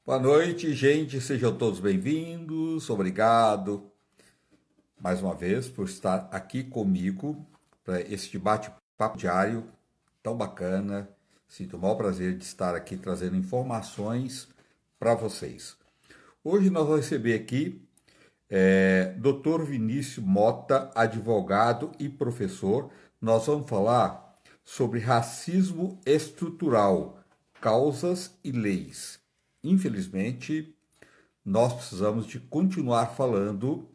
Boa noite, gente. Sejam todos bem-vindos. Obrigado mais uma vez por estar aqui comigo para esse debate-papo diário tão bacana. Sinto o maior prazer de estar aqui trazendo informações para vocês. Hoje nós vamos receber aqui Dr. Vinícius Mota, advogado e professor. Nós vamos falar sobre racismo estrutural, causas e leis. Infelizmente, nós precisamos de continuar falando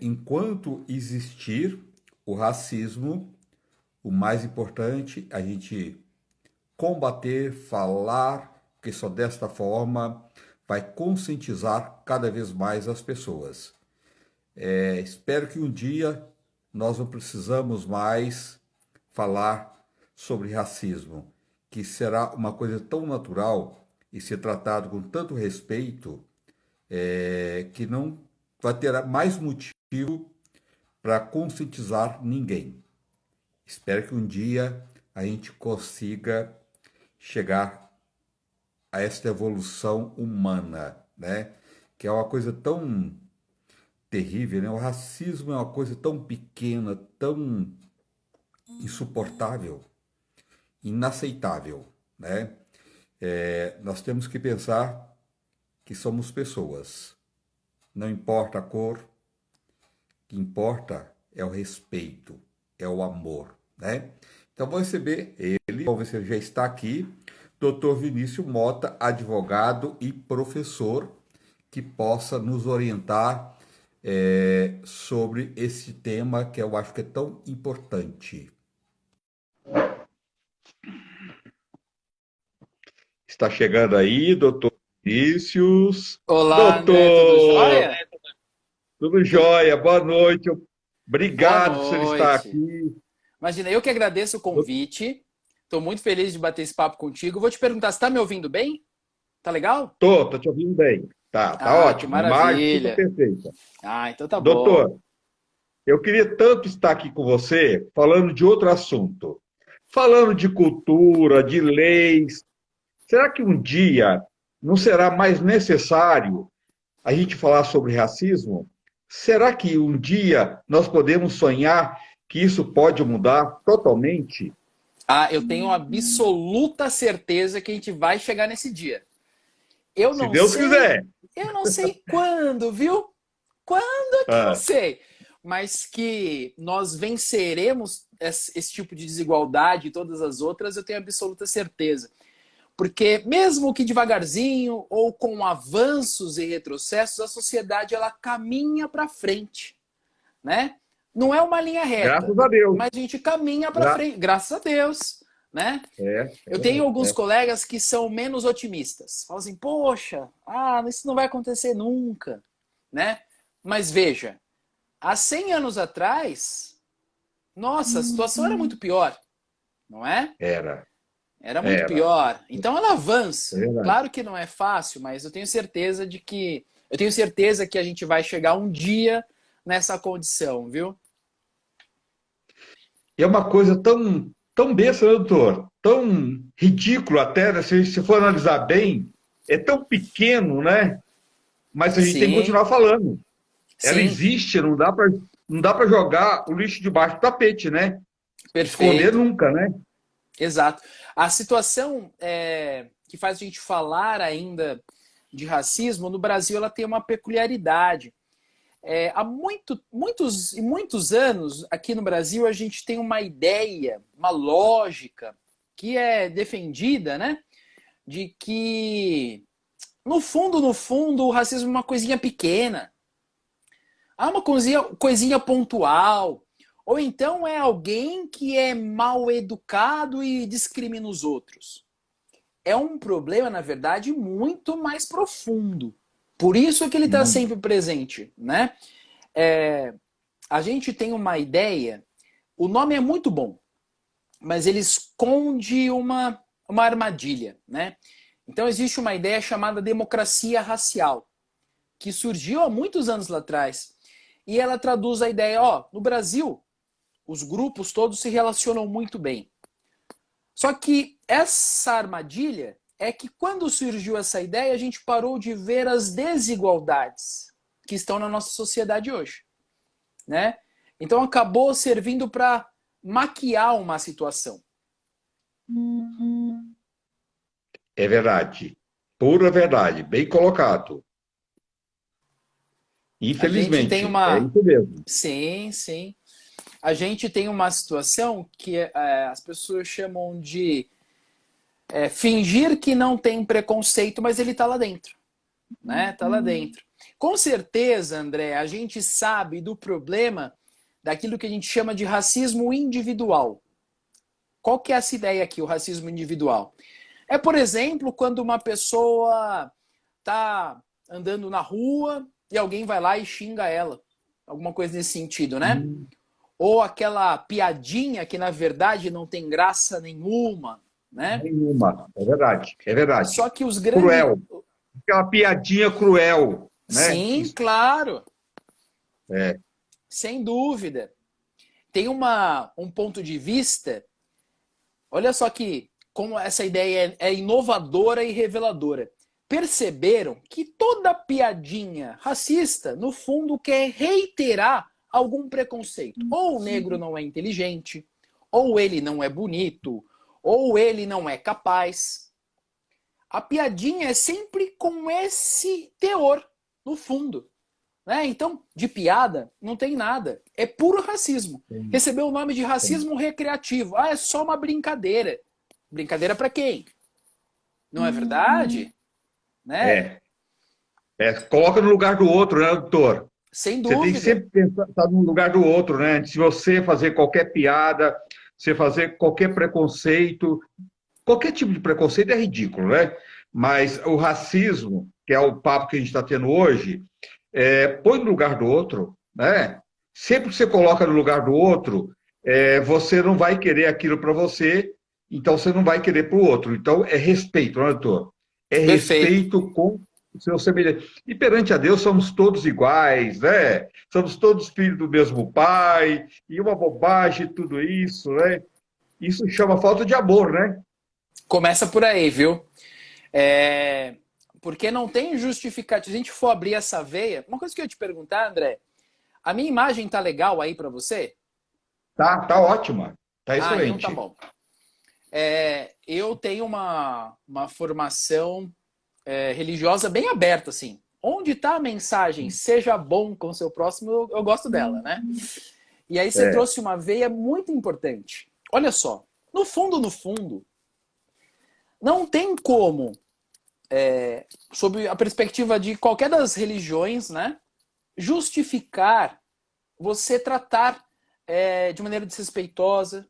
enquanto existir o racismo. O mais importante é a gente combater, falar, porque só desta forma vai conscientizar cada vez mais as pessoas. Espero que um dia nós não precisamos mais falar sobre racismo, que será uma coisa tão natural e ser tratado com tanto respeito, que não vai ter mais motivo para conscientizar ninguém. Espero que um dia a gente consiga chegar a esta evolução humana, né? Que é uma coisa tão terrível, né? O racismo é uma coisa tão pequena, tão insuportável, inaceitável, né? Nós temos que pensar que somos pessoas. Não importa a cor, o que importa é o respeito, é o amor, né? Então vou receber ele, vamos ver se ele já está aqui, Dr. Vinícius Mota, advogado e professor, que possa nos orientar sobre esse tema que eu acho que é tão importante. Está chegando aí, doutor Vinícius. Olá, André, tudo Doutor, jóia? tudo jóia? Boa noite. Boa Obrigado por você estar noite. aqui. Imagina, eu que agradeço o convite. Estou muito feliz de bater esse papo contigo. Vou te perguntar, você está me ouvindo bem? Tá legal? Tô te ouvindo bem. Tá Ah, que ótimo. A imagem fica maravilha. perfeita. Ah, então tá bom. Doutor, eu queria tanto estar aqui com você falando de outro assunto. Falando de cultura, de leis. Será que um dia não será mais necessário a gente falar sobre racismo? Será que um dia nós podemos sonhar que isso pode mudar totalmente? Ah, eu tenho absoluta certeza que a gente vai chegar nesse dia. Eu Se não Deus sei, quiser. eu não sei quando, viu? Quando é que eu não Ah, sei? Mas que nós venceremos esse tipo de desigualdade e todas as outras, eu tenho absoluta certeza. Porque mesmo que devagarzinho ou com avanços e retrocessos, a sociedade ela caminha para frente, né? Não é uma linha reta, graças a Deus. mas a gente caminha para Gra- frente, graças a Deus, né? É Eu tenho verdade. alguns colegas que são menos otimistas. Falam assim, poxa, isso não vai acontecer nunca, né? Mas veja, há 100 anos atrás, nossa, a situação era muito pior, não é? Era, Era muito era. pior. Então ela É avança. verdade. Claro que não é fácil, mas eu tenho certeza que a gente vai chegar um dia nessa condição, viu? E é uma coisa tão besta, né, doutor? Tão ridículo até, né? Se for analisar bem, é tão pequeno, né? Mas a gente tem que Sim, continuar falando. Ela sim, existe, não dá para jogar o lixo debaixo do tapete, né? Esconder perfeito, nunca, né? exato. A situação que faz a gente falar ainda de racismo no Brasil, ela tem uma peculiaridade. Há muitos anos aqui no Brasil a gente tem uma ideia, uma lógica que é defendida, né? De que no fundo, o racismo é uma coisinha pequena. Uma coisinha pontual. Ou então é alguém que é mal educado e discrimina os outros. É um problema, na verdade, muito mais profundo. Por isso que ele está Muito. sempre presente, né? É, a gente tem uma ideia, o nome é muito bom, mas ele esconde uma armadilha, né? Então existe uma ideia chamada democracia racial, que surgiu há muitos anos lá atrás. E ela traduz a ideia, no Brasil, os grupos todos se relacionam muito bem. Só que essa armadilha, é que quando surgiu essa ideia, a gente parou de ver as desigualdades que estão na nossa sociedade hoje, né? Então acabou servindo para maquiar uma situação. É verdade. Pura verdade. Bem colocado. A gente tem Infelizmente. É uma... isso mesmo. Sim, sim. A gente tem uma situação que as pessoas chamam de fingir que não tem preconceito, mas ele está lá dentro, né? Tá lá dentro. Com certeza, André, a gente sabe do problema daquilo que a gente chama de racismo individual. Qual que é essa ideia aqui, o racismo individual? É, por exemplo, quando uma pessoa tá andando na rua e alguém vai lá e xinga ela. Alguma coisa nesse sentido, né? Ou aquela piadinha que, na verdade, não tem graça nenhuma, né? Nenhuma. É verdade. É verdade. Só que os grandes... Cruel. Aquela piadinha cruel, né? Sim, Isso. claro. É. Sem dúvida. Tem um ponto de vista... Olha só que como essa ideia é inovadora e reveladora. Perceberam que toda piadinha racista, no fundo, quer reiterar algum preconceito. Ou o negro não é inteligente, ou ele não é bonito, ou ele não é capaz. A piadinha é sempre com esse teor, no fundo. Né? Então, de piada, não tem nada. É puro racismo. Recebeu o nome de racismo recreativo. Ah, é só uma brincadeira. Brincadeira para quem? Não é verdade? Né? Coloca no lugar do outro, né, doutor? Sem Você tem que dúvida. sempre pensar no lugar do outro, né? Se você fazer qualquer piada, você fazer qualquer preconceito, qualquer tipo de preconceito é ridículo, né? Mas o racismo, que é o papo que a gente está tendo hoje, põe no lugar do outro, né? Sempre que você coloca no lugar do outro, você não vai querer aquilo para você, então você não vai querer para o outro. Então é respeito, não é, doutor? É Perfeito. respeito com o seu semelhante. E perante a Deus somos todos iguais, né? Somos todos filhos do mesmo pai, e uma bobagem tudo isso, né? Isso chama falta de amor, né? Começa por aí, viu? Porque não tem justificativa. Se a gente for abrir essa veia... Uma coisa que eu ia te perguntar, André. A minha imagem tá legal aí para você? Tá ótima. Tá Ah, então tá excelente. bom. Eu tenho uma formação religiosa bem aberta, assim. Onde está a mensagem, seja bom com o seu próximo, eu gosto dela, né? E aí você trouxe uma veia muito importante. Olha só, no fundo, não tem como, sob a perspectiva de qualquer das religiões, né, justificar você tratar de maneira desrespeitosa,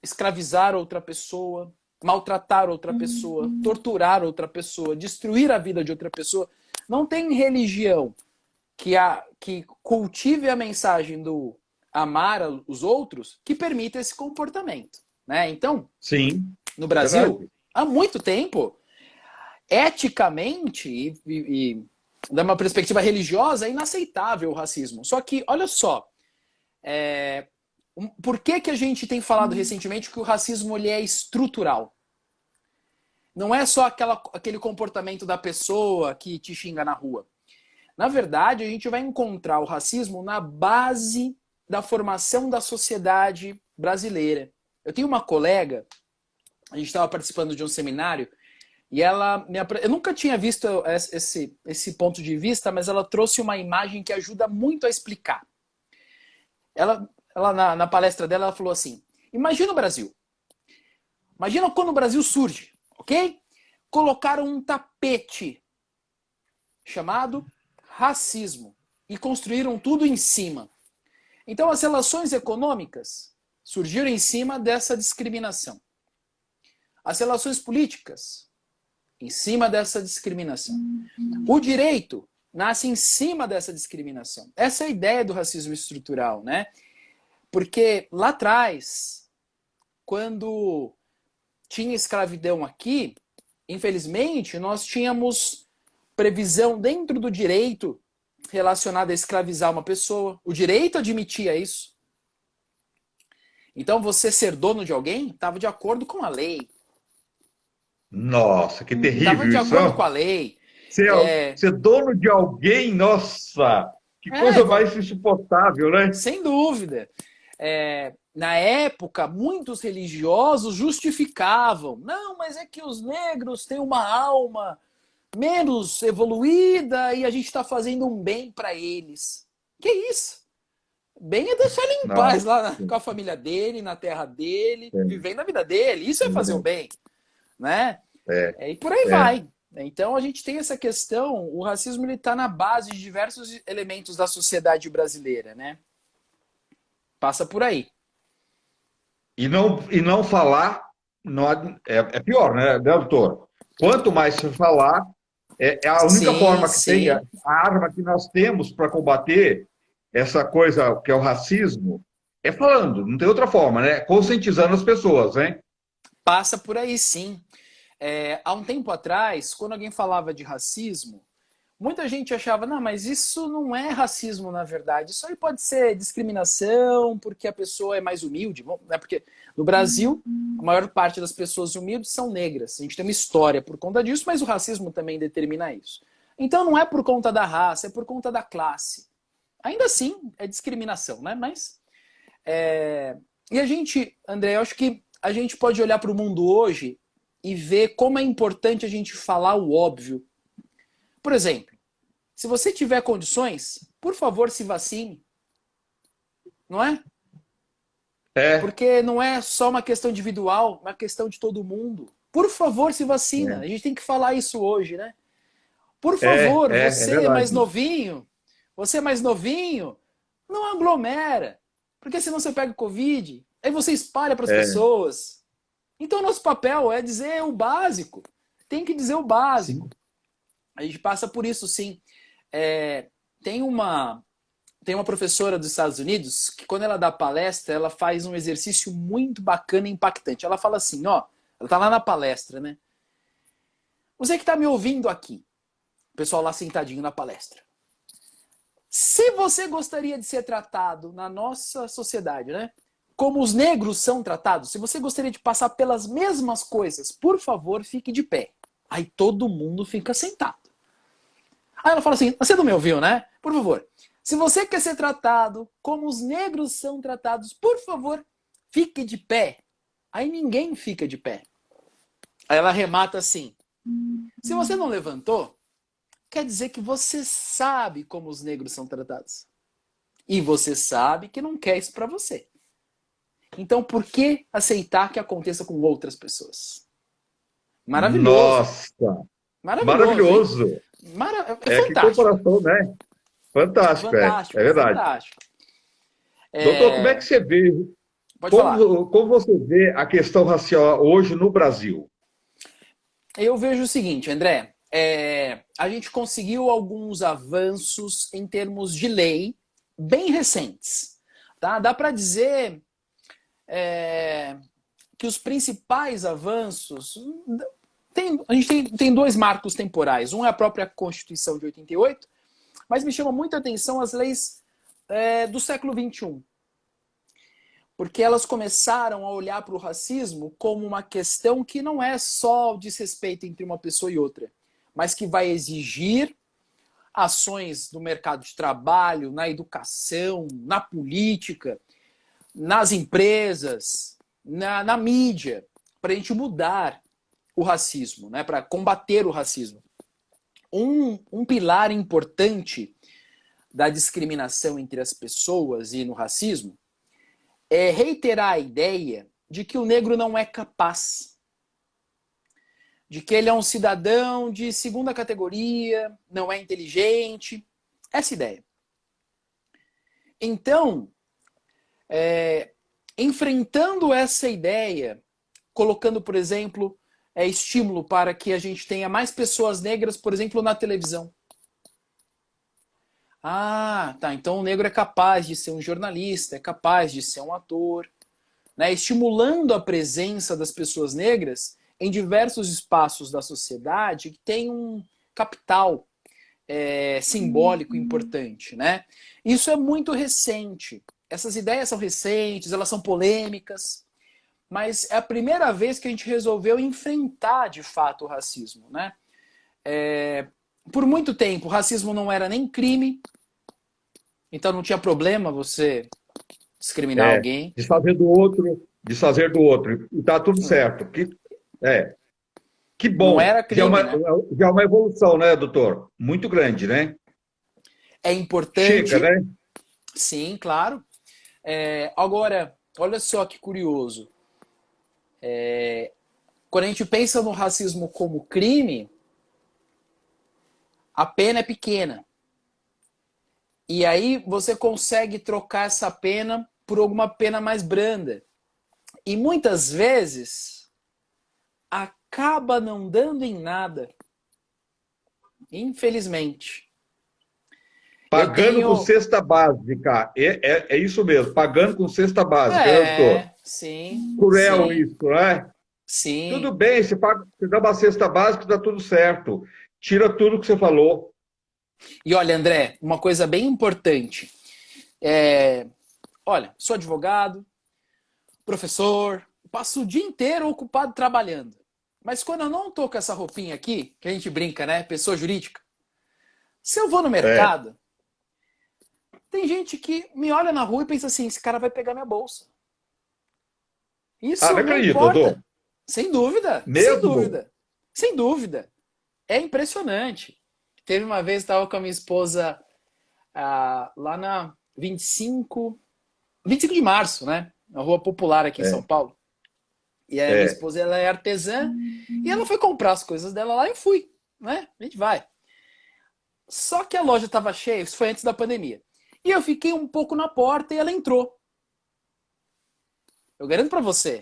escravizar outra pessoa, maltratar outra pessoa, torturar outra pessoa, destruir a vida de outra pessoa. Não tem religião que cultive a mensagem do amar os outros que permita esse comportamento. Né? Então, Sim, no Brasil, verdade. há muito tempo, eticamente e de uma perspectiva religiosa, é inaceitável o racismo. Só que, olha só, por que a gente tem falado recentemente que o racismo ele é estrutural? Não é só aquele comportamento da pessoa que te xinga na rua. Na verdade, a gente vai encontrar o racismo na base da formação da sociedade brasileira. Eu tenho uma colega, a gente estava participando de um seminário, e eu nunca tinha visto esse ponto de vista, mas ela trouxe uma imagem que ajuda muito a explicar. Ela na palestra dela, ela falou assim, imagina o Brasil. Imagina quando o Brasil surge, ok? Colocaram um tapete chamado racismo e construíram tudo em cima. Então as relações econômicas surgiram em cima dessa discriminação. As relações políticas em cima dessa discriminação. O direito nasce em cima dessa discriminação. Essa é a ideia do racismo estrutural, né? Porque lá atrás, quando tinha escravidão aqui, infelizmente, nós tínhamos previsão dentro do direito relacionada a escravizar uma pessoa. O direito admitia isso. Então, você ser dono de alguém estava de acordo com a lei. Nossa, que Estavam terrível de isso, acordo com ó. a lei. Ser, É, ser dono de alguém, nossa, que é, coisa mais insuportável, né? sem dúvida. Na época, muitos religiosos justificavam. Não, mas é que os negros têm uma alma menos evoluída e a gente está fazendo um bem para eles. Que isso? Bem é deixar ele em Não, paz lá com a família dele, na terra dele, é, vivendo a vida dele. Isso é fazer o bem, né? é, E por aí é. vai. Então a gente tem essa questão, o racismo ele está na base de diversos elementos da sociedade brasileira, né? Passa por aí. E não falar não, é pior, né, doutor? Quanto mais se falar, é a única Sim, forma que tem, a sim. arma que nós temos para combater essa coisa que é o racismo, é falando, não tem outra forma, né? Conscientizando as pessoas, né? Passa por aí, sim. Há um tempo atrás, quando alguém falava de racismo, muita gente achava, não, mas isso não é racismo na verdade. Isso aí pode ser discriminação porque a pessoa é mais humilde. Bom, né? Porque no Brasil, a maior parte das pessoas humildes são negras. A gente tem uma história por conta disso, mas o racismo também determina isso. Então não é por conta da raça, é por conta da classe. Ainda assim, é discriminação, né? Mas. E a gente, André, eu acho que a gente pode olhar para o mundo hoje e ver como é importante a gente falar o óbvio. Por exemplo, se você tiver condições, por favor, se vacine, não é? É, Porque não é só uma questão individual, é uma questão de todo mundo. Por favor, se vacina. A gente tem que falar isso hoje, né? Por favor, é você é mais verdade. novinho, você é mais novinho, não aglomera. Porque senão você pega Covid, aí você espalha para as É, pessoas. Então, nosso papel é dizer o básico. Tem que dizer o básico. sim. A gente passa por isso, sim. É, tem uma tem uma professora dos Estados Unidos que, quando ela dá palestra, ela faz um exercício muito bacana e impactante. Ela fala assim, ó, ela tá lá na palestra, né? Você que tá me ouvindo aqui, o pessoal lá sentadinho na palestra. Se você gostaria de ser tratado na nossa sociedade, né? Como os negros são tratados, se você gostaria de passar pelas mesmas coisas, por favor, fique de pé. Aí todo mundo fica sentado. Aí ela fala assim: você não me ouviu, né? Por favor, se você quer ser tratado como os negros são tratados, por favor, fique de pé. Aí ninguém fica de pé. Aí ela remata assim: se você não levantou, quer dizer que você sabe como os negros são tratados. E você sabe que não quer isso para você. Então, por que aceitar que aconteça com outras pessoas? Maravilhoso. Nossa, Maravilhoso, hein? maravilhoso. É É, que fantástico. comparação, né? Fantástico, é Fantástico, verdade. fantástico. Doutor, como é que É... você vê, Pode falar. como você vê a questão racial hoje no Brasil? Eu vejo o seguinte, André. A gente conseguiu alguns avanços em termos de lei bem recentes. Tá? Dá para dizer que os principais avanços. A gente tem dois marcos temporais. Um é a própria Constituição de 88, mas me chama muita atenção as leis do século XXI. Porque elas começaram a olhar para o racismo como uma questão que não é só o desrespeito entre uma pessoa e outra, mas que vai exigir ações no mercado de trabalho, na educação, na política, nas empresas, na mídia, para a gente mudar o racismo, né? Para combater o racismo. Um pilar importante da discriminação entre as pessoas e no racismo é reiterar a ideia de que o negro não é capaz, de que ele é um cidadão de segunda categoria, não é inteligente. Essa ideia. Então, enfrentando essa ideia, colocando, por exemplo, estímulo para que a gente tenha mais pessoas negras, por exemplo, na televisão. Ah, tá. Então o negro é capaz de ser um jornalista, é capaz de ser um ator, né? Estimulando a presença das pessoas negras em diversos espaços da sociedade que tem um capital simbólico importante, né? Isso é muito recente. Essas ideias são recentes, elas são polêmicas, mas é a primeira vez que a gente resolveu enfrentar de fato o racismo, né? Por muito tempo, o racismo não era nem crime, então não tinha problema você discriminar É, alguém. desfazer do outro. E tá tudo certo. É, que Não bom. era crime, né? Já é uma evolução, né, doutor? Muito grande, né? É Chega, importante, né? sim, claro. Agora, olha só que curioso. Quando a gente pensa no racismo como crime, a pena é pequena. E aí você consegue trocar essa pena por alguma pena mais branda. E muitas vezes acaba não dando em nada. Infelizmente. Eu Pagando com tenho. cesta básica. É isso mesmo, pagando com cesta básica, né, doutor? Sim, Cruel sim, isso, né? Tudo sim. bem, você dá uma cesta básica, dá tudo certo. Tira tudo que você falou. E olha, André, uma coisa bem importante. Olha, sou advogado, professor, passo o dia inteiro ocupado trabalhando. Mas quando eu não tô com essa roupinha aqui, que a gente brinca, né? Pessoa jurídica. Se eu vou no É. mercado, tem gente que me olha na rua e pensa assim: esse cara vai pegar minha bolsa. Ah, Isso não não acredito, doutor. importa. Sem dúvida, sem Mesmo? dúvida, sem dúvida. É impressionante. Teve uma vez, estava com a minha esposa lá na 25 de março, né? Na rua popular aqui em São É, Paulo. E a minha é. esposa, ela é artesã, e ela foi comprar as coisas dela lá e eu fui, né? A gente vai. Só que a loja estava cheia, isso foi antes da pandemia. E eu fiquei um pouco na porta e ela entrou. Eu garanto para você,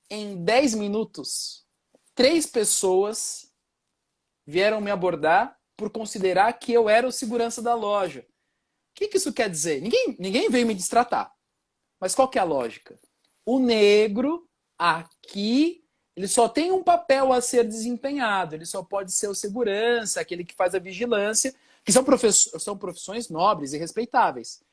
em 10 minutos, 3 pessoas vieram me abordar por considerar que eu era o segurança da loja. O que isso quer dizer? Ninguém veio me destratar. Mas qual que é a lógica? O negro aqui, ele só tem um papel a ser desempenhado. Ele só pode ser o segurança, aquele que faz a vigilância, que são profissões nobres e respeitáveis.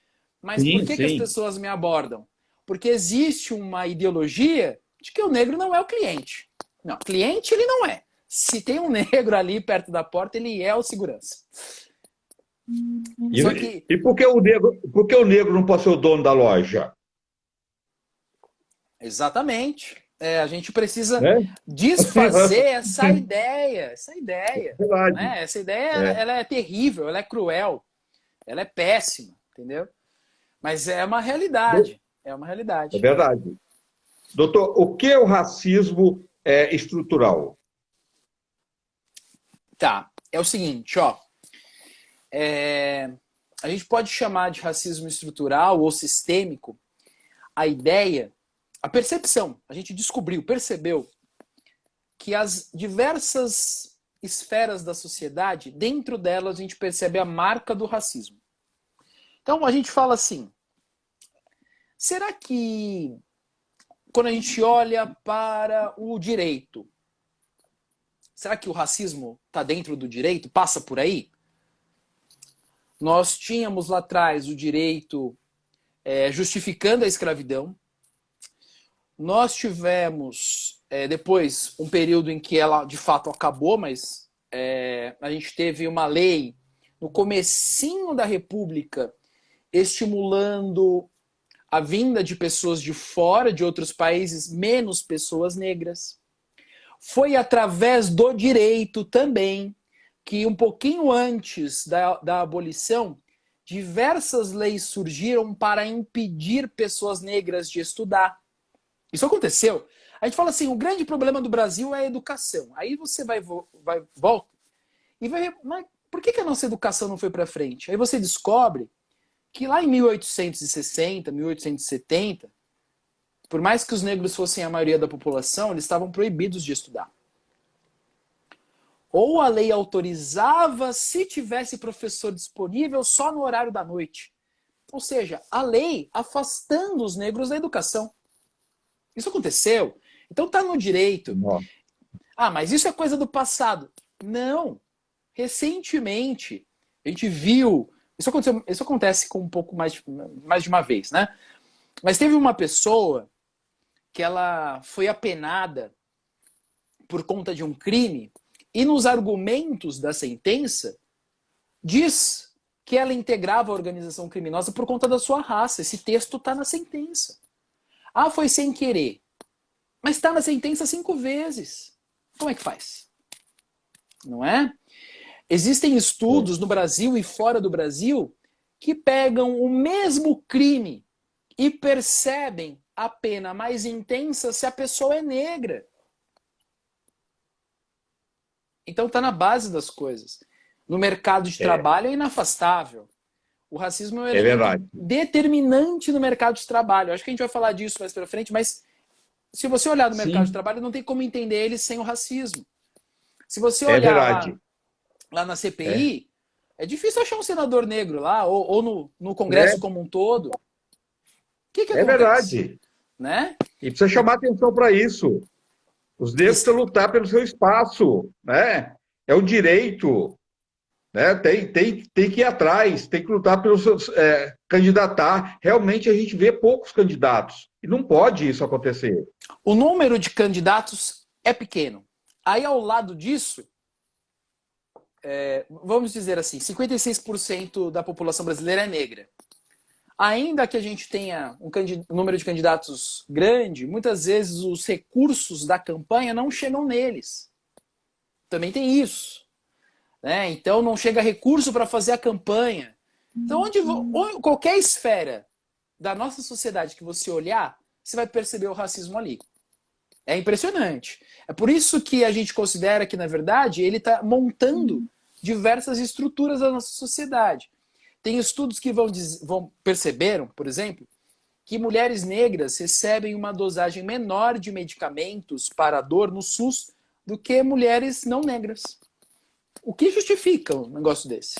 Mas por Sim, que as sim. pessoas me abordam? Porque existe uma ideologia de que o negro não é o cliente. Não, cliente ele não é. Se tem um negro ali perto da porta, ele é o segurança. Só que, E por que o negro não pode ser o dono da loja? exatamente, a gente precisa Né? Assim, desfazer essa ideia. Essa ideia. verdade. Né? Essa ideia É, ela é terrível, ela é cruel, ela é péssima, entendeu? Mas é uma realidade. É uma é realidade. verdade. Doutor, o que é o racismo estrutural? Tá, é o seguinte, ó. A gente pode chamar de racismo estrutural ou sistêmico a ideia, a percepção. A gente percebeu que as diversas esferas da sociedade, dentro delas a gente percebe a marca do racismo. Então a gente fala assim: será que quando a gente olha para o direito, será que o racismo está dentro do direito? Passa por aí? Nós tínhamos lá atrás o direito justificando a escravidão. Nós tivemos depois um período em que ela de fato acabou, mas a gente teve uma lei no comecinho da República estimulando a vinda de pessoas de fora, de outros países, menos pessoas negras. Foi através do direito também que, um pouquinho antes da abolição, diversas leis surgiram para impedir pessoas negras de estudar. Isso aconteceu. A gente fala assim, o grande problema do Brasil é a educação. Aí você volta e vai ver, mas por que a nossa educação não foi para frente? Aí você descobre que lá em 1860, 1870, por mais que os negros fossem a maioria da população, eles estavam proibidos de estudar. Ou a lei autorizava se tivesse professor disponível só no horário da noite. Ou seja, a lei afastando os negros da educação. Isso aconteceu. Então tá no direito. Nossa. Ah, mas isso é coisa do passado. Não. Recentemente, a gente viu. Isso acontece com um pouco mais de uma vez, né? Mas teve uma pessoa que ela foi apenada por conta de um crime e nos argumentos da sentença diz que ela integrava a organização criminosa por conta da sua raça. Esse texto está na sentença. Ah, foi sem querer. Mas está na sentença 5 vezes. Como é que faz? Não é? Existem estudos no Brasil e fora do Brasil que pegam o mesmo crime e percebem a pena mais intensa se a pessoa é negra. Então está na base das coisas. No mercado de trabalho é inafastável. O racismo é um elemento determinante no mercado de trabalho. Acho que a gente vai falar disso mais para frente, mas se você olhar no mercado de trabalho, não tem como entender ele sem o racismo. Se você olhar lá na CPI, é difícil achar um senador negro lá, ou no Congresso como um todo. O que acontece? Verdade. Né? E precisa chamar atenção para isso. Os negros precisam lutar pelo seu espaço, né? É o direito, né? Tem que ir atrás, tem que lutar pelos seus candidatar. Realmente a gente vê poucos candidatos e não pode isso acontecer. O número de candidatos é pequeno. Aí ao lado disso, vamos dizer assim, 56% da população brasileira é negra. Ainda que a gente tenha um número de candidatos grande, muitas vezes os recursos da campanha não chegam neles. Também tem isso. Né? Então não chega recurso para fazer a campanha. Então qualquer esfera da nossa sociedade que você olhar, você vai perceber o racismo ali. É impressionante. É por isso que a gente considera que, na verdade, ele está montando diversas estruturas da nossa sociedade. Tem estudos que perceberam, por exemplo, que mulheres negras recebem uma dosagem menor de medicamentos para a dor no SUS do que mulheres não negras. O que justifica um negócio desse?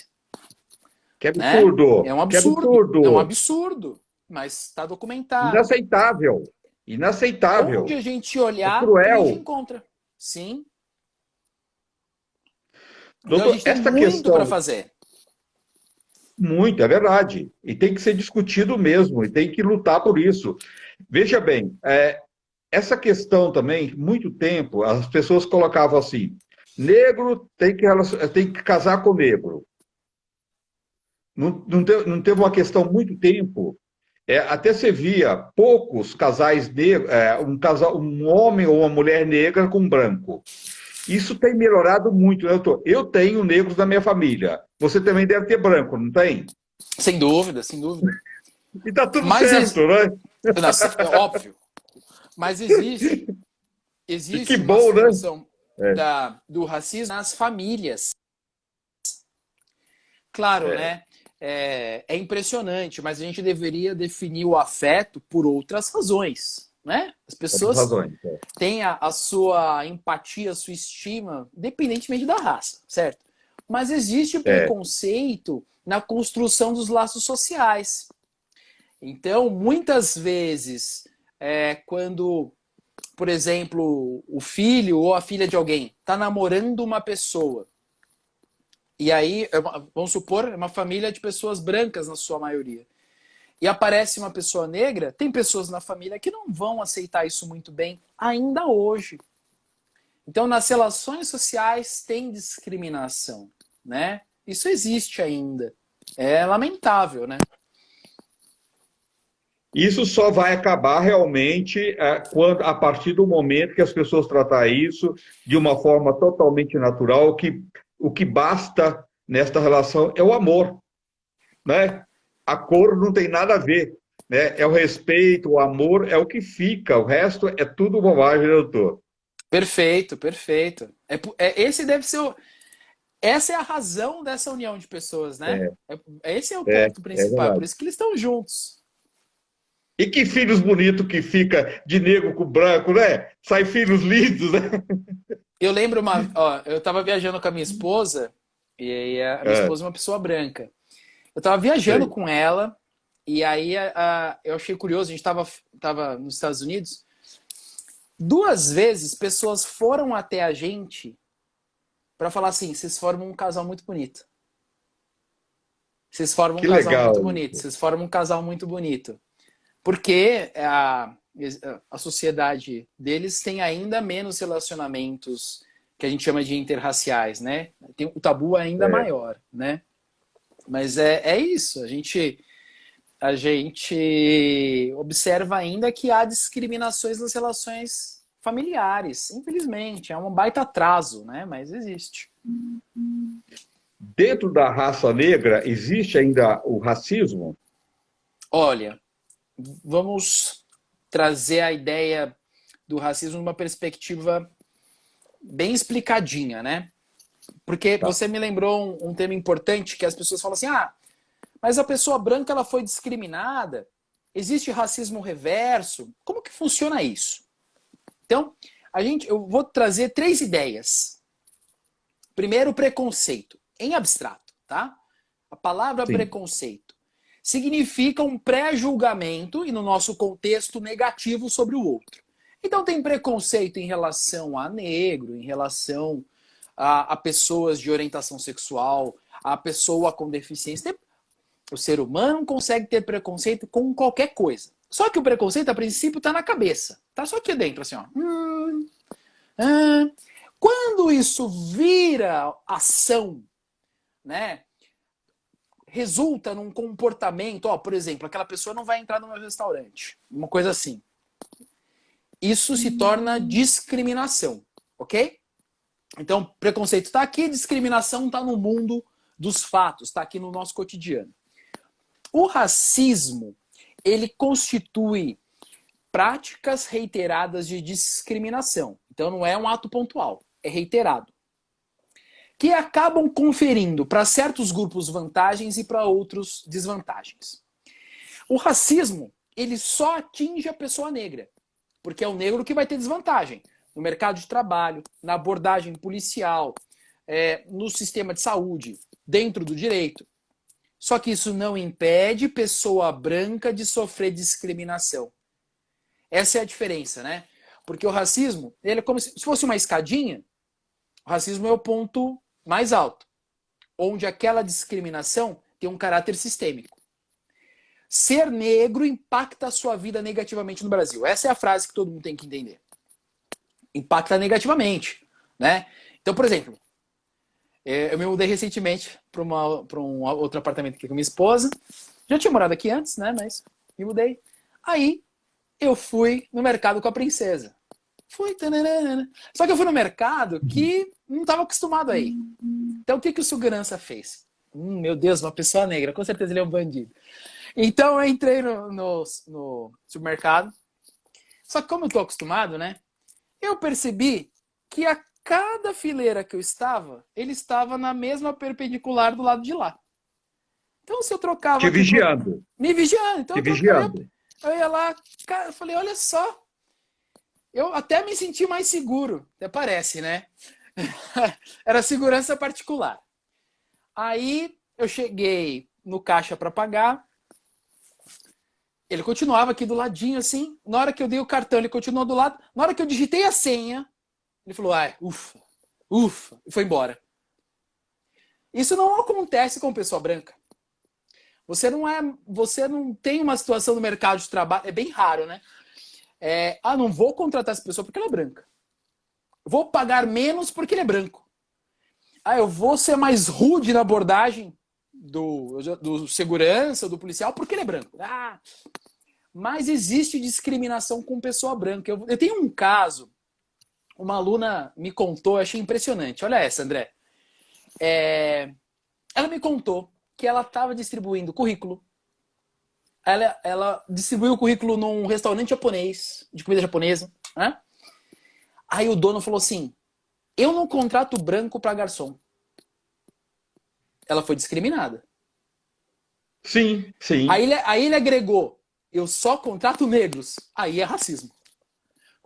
Que absurdo! Né? É um absurdo. É um absurdo, mas está documentado. Inaceitável. Inaceitável. Onde a gente olhar, cruel. a gente encontra. Sim. Doutor, então a gente tem muito para fazer. Muito, é verdade. E tem que ser discutido mesmo, e tem que lutar por isso. Veja bem, essa questão também, muito tempo, as pessoas colocavam assim, negro tem que casar com negro. Não teve uma questão muito tempo, até você via poucos casais negros, um homem ou uma mulher negra com branco. Isso tem melhorado muito, né, doutor? Eu tenho negros na minha família. Você também deve ter branco, não tem? Sem dúvida, sem dúvida. E tá tudo certo, né? É óbvio. Mas existe que bom, uma situação do racismo nas famílias. Claro, né? É impressionante, mas a gente deveria definir o afeto por outras razões. Né? As pessoas têm a sua empatia, a sua estima, independentemente da raça, certo? Mas existe preconceito na construção dos laços sociais. Então, muitas vezes, quando, por exemplo, o filho ou a filha de alguém está namorando uma pessoa, e aí, vamos supor, é uma família de pessoas brancas na sua maioria, e aparece uma pessoa negra, tem pessoas na família que não vão aceitar isso muito bem ainda hoje. Então, nas relações sociais tem discriminação, né? Isso existe ainda. É lamentável, né? Isso só vai acabar realmente a partir do momento que as pessoas tratarem isso de uma forma totalmente natural, que o que basta nesta relação é o amor, né? A cor não tem nada a ver, né? É o respeito, o amor, é o que fica. O resto é tudo bobagem, né, doutor? Perfeito, perfeito. Esse deve ser essa é a razão dessa união de pessoas, né? Esse é o ponto principal, por isso que eles estão juntos. E que filhos bonitos que fica de negro com branco, né? Sai filhos lindos, né? Eu lembro eu estava viajando com a minha esposa, e aí a minha esposa é uma pessoa branca. Eu estava viajando com ela, e aí eu achei curioso, a gente estava nos Estados Unidos. 2 vezes pessoas foram até a gente para falar assim, vocês formam um casal muito bonito. Vocês formam um casal muito bonito. Vocês formam um casal muito bonito. Porque a sociedade deles tem ainda menos relacionamentos que a gente chama de interraciais, né? Tem, o tabu é ainda maior, né? Mas é isso, a gente observa ainda que há discriminações nas relações familiares, infelizmente, é um baita atraso, né? Mas existe. Dentro da raça negra, existe ainda o racismo? Olha, vamos trazer a ideia do racismo numa perspectiva bem explicadinha, né? Porque Tá. você me lembrou um tema importante que as pessoas falam assim, mas a pessoa branca ela foi discriminada, existe racismo reverso, como que funciona isso? Então, eu vou trazer 3 ideias. Primeiro, preconceito, em abstrato, tá? A palavra Sim. preconceito significa um pré-julgamento, e no nosso contexto, negativo sobre o outro. Então tem preconceito em relação a negro, em relação a pessoas de orientação sexual, a pessoa com deficiência. O ser humano consegue ter preconceito com qualquer coisa. Só que o preconceito, a princípio, está na cabeça. Tá só aqui dentro, assim, ó. Quando isso vira ação, né? Resulta num comportamento, por exemplo, aquela pessoa não vai entrar no meu restaurante. Uma coisa assim. Isso se torna discriminação, ok? Então, preconceito está aqui, discriminação está no mundo dos fatos, está aqui no nosso cotidiano. O racismo, ele constitui práticas reiteradas de discriminação. Então, não é um ato pontual, é reiterado. Que acabam conferindo para certos grupos vantagens e para outros desvantagens. O racismo, ele só atinge a pessoa negra, porque é o negro que vai ter desvantagem no mercado de trabalho, na abordagem policial, no sistema de saúde, dentro do direito. Só que isso não impede pessoa branca de sofrer discriminação. Essa é a diferença, né? Porque o racismo, ele é como se fosse uma escadinha, o racismo é o ponto mais alto, onde aquela discriminação tem um caráter sistêmico. Ser negro impacta a sua vida negativamente no Brasil. Essa é a frase que todo mundo tem que entender. Impacta negativamente, né? Então, por exemplo, eu me mudei recentemente para um outro apartamento aqui com minha esposa. Já tinha morado aqui antes, né? Mas me mudei. Aí eu fui no mercado com a princesa. Só que eu fui no mercado que não estava acostumado aí. Então o que o segurança fez? Meu Deus, uma pessoa negra, com certeza ele é um bandido. Então eu entrei no supermercado. Só que como eu estou acostumado, né? Eu percebi que a cada fileira que eu estava, ele estava na mesma perpendicular do lado de lá. Então se eu trocava... Te vigiando. Me vigiando. Então Te vigiando. eu ia lá, cara, eu falei, olha só. Eu até me senti mais seguro. Até parece, né? Era segurança particular. Aí eu cheguei no caixa para pagar. Ele continuava aqui do ladinho, assim. Na hora que eu dei o cartão, ele continuou do lado. Na hora que eu digitei a senha, ele falou, ufa, ufa, e foi embora. Isso não acontece com pessoa branca. Você não tem uma situação no mercado de trabalho, é bem raro, né? Não vou contratar essa pessoa porque ela é branca. Vou pagar menos porque ele é branco. Eu vou ser mais rude na abordagem do segurança, do policial, porque ele é branco. Mas existe discriminação com pessoa branca. Eu tenho um caso, uma aluna me contou, eu achei impressionante. Olha essa, André. Ela me contou que ela estava distribuindo currículo. Ela distribuiu o currículo num restaurante japonês, de comida japonesa, né? Aí o dono falou assim, eu não contrato branco para garçom. Ela foi discriminada. Sim, sim. Aí ele agregou, eu só contrato negros. Aí é racismo.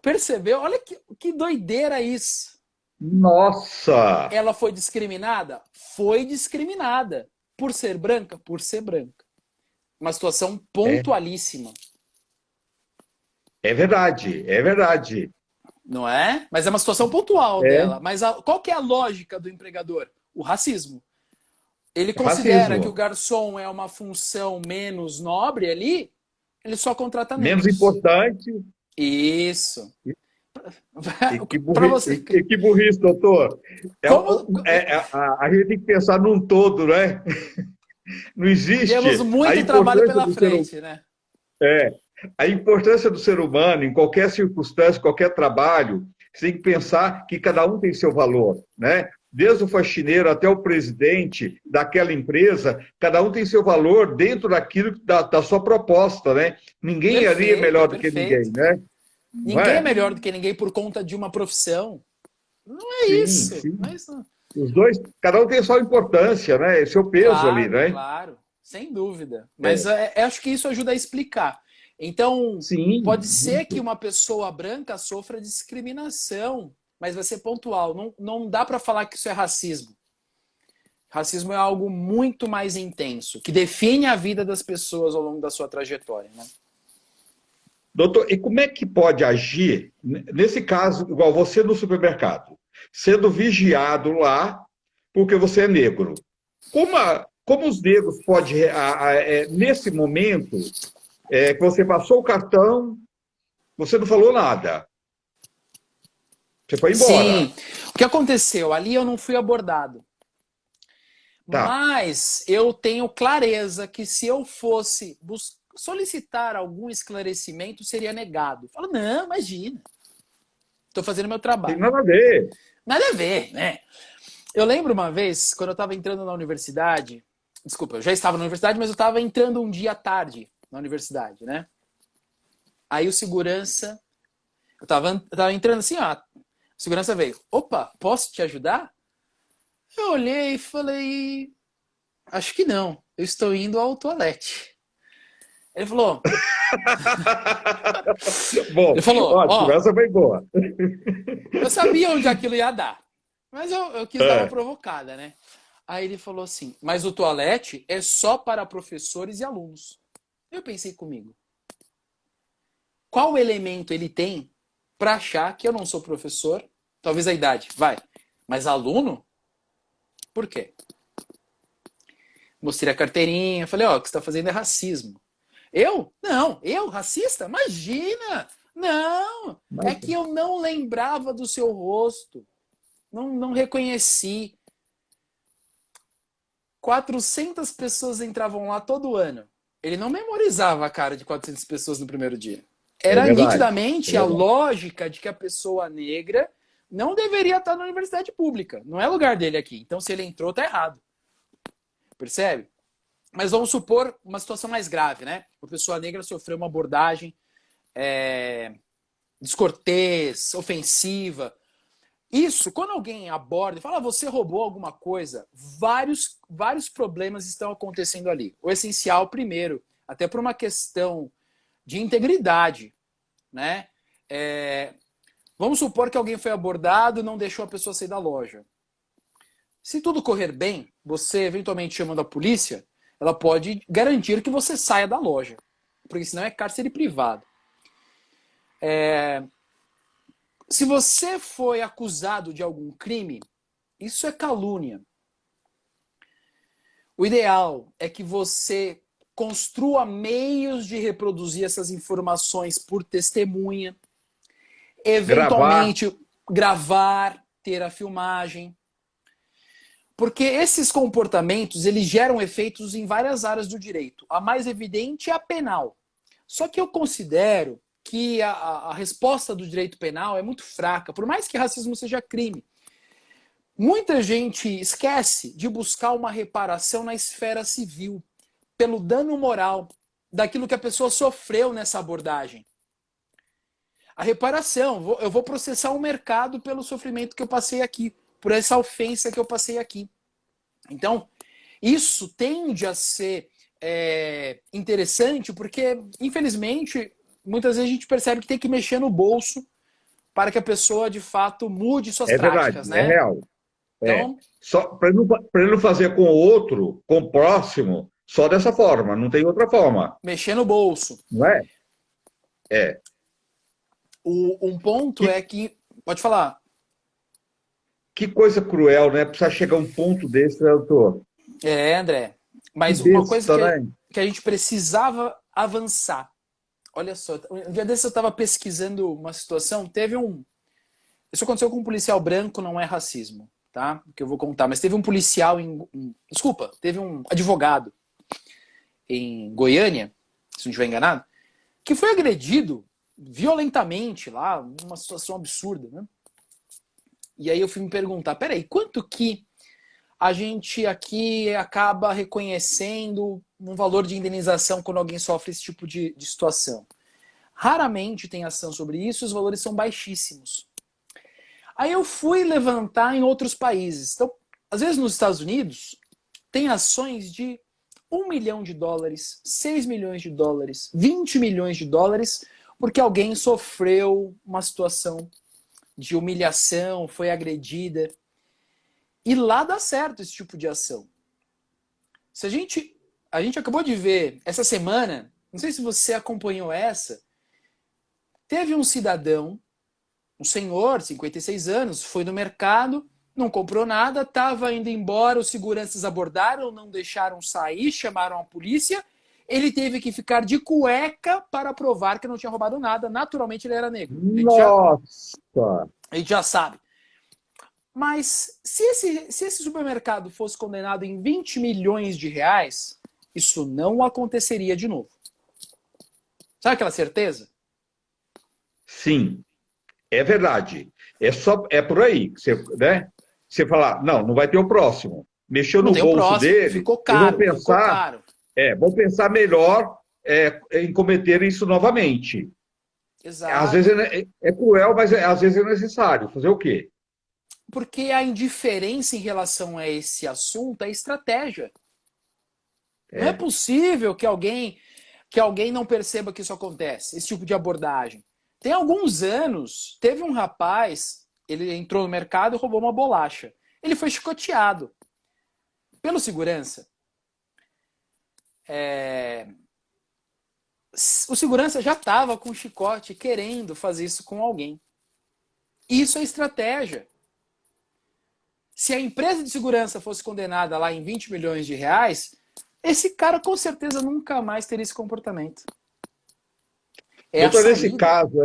Percebeu? Olha que doideira isso. Nossa! Ela foi discriminada? Foi discriminada. Por ser branca? Por ser branca. Uma situação pontualíssima. É verdade, é verdade. Não é? Mas é uma situação pontual dela. Mas qual que é a lógica do empregador? O racismo. Ele considera Racismo. que o garçom é uma função menos nobre ali, ele só contrata Menos negros. importante. Isso. E que Para burrice, você. e que burrice, doutor. Como A gente tem que pensar num todo, né? Não temos existe a muito trabalho importância pela do ser humano. frente, né? É, a importância do ser humano em qualquer circunstância, qualquer trabalho, você tem que pensar que cada um tem seu valor, né? Desde o faxineiro até o presidente daquela empresa, cada um tem seu valor dentro daquilo da sua proposta, né? Ninguém ali é Perfeito, melhor do que ninguém, perfeito. né? Não Ninguém é é? melhor do que ninguém por conta de uma profissão. Não é Sim, isso. sim. Não é isso. Não. Os dois, cada um tem sua importância, né? Seu peso ali, Claro, né? claro, sem dúvida. Mas É. acho que isso ajuda a explicar. Então, Sim, pode ser que muito. uma pessoa branca sofra discriminação, mas vai ser pontual. Não, não dá para falar que isso é racismo. Racismo é algo muito mais intenso, que define a vida das pessoas ao longo da sua trajetória, né? Doutor, e como é que pode agir, nesse caso, igual você no supermercado, sendo vigiado lá porque você é negro? Como os negros podem, nesse momento, que você passou o cartão, você não falou nada, você foi embora. Sim. O que aconteceu? Ali eu não fui abordado. Tá. Mas eu tenho clareza que se eu fosse solicitar algum esclarecimento, seria negado. Falo, não, imagina. Estou fazendo meu Tem trabalho. nada a ver. Nada a ver, né? Eu lembro uma vez, quando eu estava entrando na universidade, desculpa, eu já estava na universidade, mas eu estava entrando um dia à tarde na universidade, né? Aí o segurança, eu tava entrando assim, ó, o segurança veio, opa, posso te ajudar? Eu olhei e falei, acho que não, eu estou indo ao toalete. Ele falou, Bom, ótimo, ó, essa foi boa. eu sabia onde aquilo ia dar, mas eu quis dar uma É, provocada, né? Aí ele falou assim, mas o toalete é só para professores e alunos. Eu pensei comigo, qual elemento ele tem para achar que eu não sou professor? Talvez a idade, vai. Mas aluno? Por quê? Mostrei a carteirinha, falei, ó, o que você está fazendo é racismo. Eu? Não. Eu? Racista? Imagina! Não! É mas que eu não lembrava do seu rosto. Não reconheci. 400 pessoas entravam lá todo ano. Ele não memorizava a cara de 400 pessoas no primeiro dia. é Era verdade, é nitidamente a verdade. lógica de que a pessoa negra não deveria estar na universidade pública. Não é lugar dele aqui. Então, se ele entrou, tá errado. Percebe? Mas vamos supor uma situação mais grave, né? Uma pessoa negra sofreu uma abordagem descortês, ofensiva. Isso, quando alguém aborda e fala, você roubou alguma coisa, vários problemas estão acontecendo ali. O essencial, primeiro, até por uma questão de integridade, né? Vamos supor que alguém foi abordado e não deixou a pessoa sair da loja. Se tudo correr bem, você eventualmente chamando a polícia, ela pode garantir que você saia da loja, porque senão é cárcere privado. Se você foi acusado de algum crime, isso é calúnia. O ideal é que você construa meios de reproduzir essas informações por testemunha, Gravar eventualmente gravar, ter a filmagem. Porque esses comportamentos, eles geram efeitos em várias áreas do direito. A mais evidente é a penal. Só que eu considero que a resposta do direito penal é muito fraca, por mais que racismo seja crime. Muita gente esquece de buscar uma reparação na esfera civil, pelo dano moral daquilo que a pessoa sofreu nessa abordagem. A reparação, eu vou processar o mercado pelo sofrimento que eu passei aqui, por essa ofensa que eu passei aqui. Então, isso tende a ser interessante porque, infelizmente, muitas vezes a gente percebe que tem que mexer no bolso para que a pessoa, de fato, mude suas é verdade, práticas, é né? real. É. Então, Só para ele não fazer com o outro, com o próximo, só dessa forma, não tem outra forma, mexer no bolso. não é? É. Um ponto Que, é que... Pode falar. que coisa cruel, né? Precisa chegar a um ponto desse, né, doutor? André. Que Mas uma coisa besta, né? que a gente precisava avançar. olha só, um dia desses eu estava pesquisando uma situação, isso aconteceu com um policial branco, não é racismo, tá? Que eu vou contar, mas teve um policial desculpa, teve um advogado em Goiânia, se não estiver enganado, que foi agredido violentamente lá, numa situação absurda, né? E aí eu fui me perguntar, peraí, quanto que a gente aqui acaba reconhecendo um valor de indenização quando alguém sofre esse tipo de situação? Raramente tem ação sobre isso, os valores são baixíssimos. Aí eu fui levantar em outros países. Então, às vezes nos Estados Unidos, tem ações de $1 milhão, $6 milhões, $20 milhões, porque alguém sofreu uma situação de humilhação, foi agredida. E lá dá certo esse tipo de ação. Se a gente acabou de ver essa semana, não sei se você acompanhou essa, teve um cidadão, um senhor, 56 anos, foi no mercado, não comprou nada, estava indo embora, os seguranças abordaram, não deixaram sair, chamaram a polícia, ele teve que ficar de cueca para provar que não tinha roubado nada, naturalmente ele era negro. Nossa! A gente já sabe. Mas se esse supermercado fosse condenado em R$20 milhões, isso não aconteceria de novo. Sabe aquela certeza? Sim, é verdade. É por aí que você, né? Você falar, não vai ter o próximo. Mexeu Não no tem o bolso próximo, dele, ficou eles vão caro, ficou pensar, caro. vão pensar melhor em cometer isso novamente. Às Exato. vezes é cruel, mas às vezes é necessário. Fazer o quê? Porque a indiferença em relação a esse assunto é estratégia. Não é possível que alguém não perceba que isso acontece, esse tipo de abordagem. Tem alguns anos, teve um rapaz, ele entrou no mercado e roubou uma bolacha. Ele foi chicoteado pelo segurança. O segurança já estava com o chicote querendo fazer isso com alguém. Isso é estratégia. Se a empresa de segurança fosse condenada lá em R$20 milhões, esse cara com certeza nunca mais teria esse comportamento. Doutor, nesse caso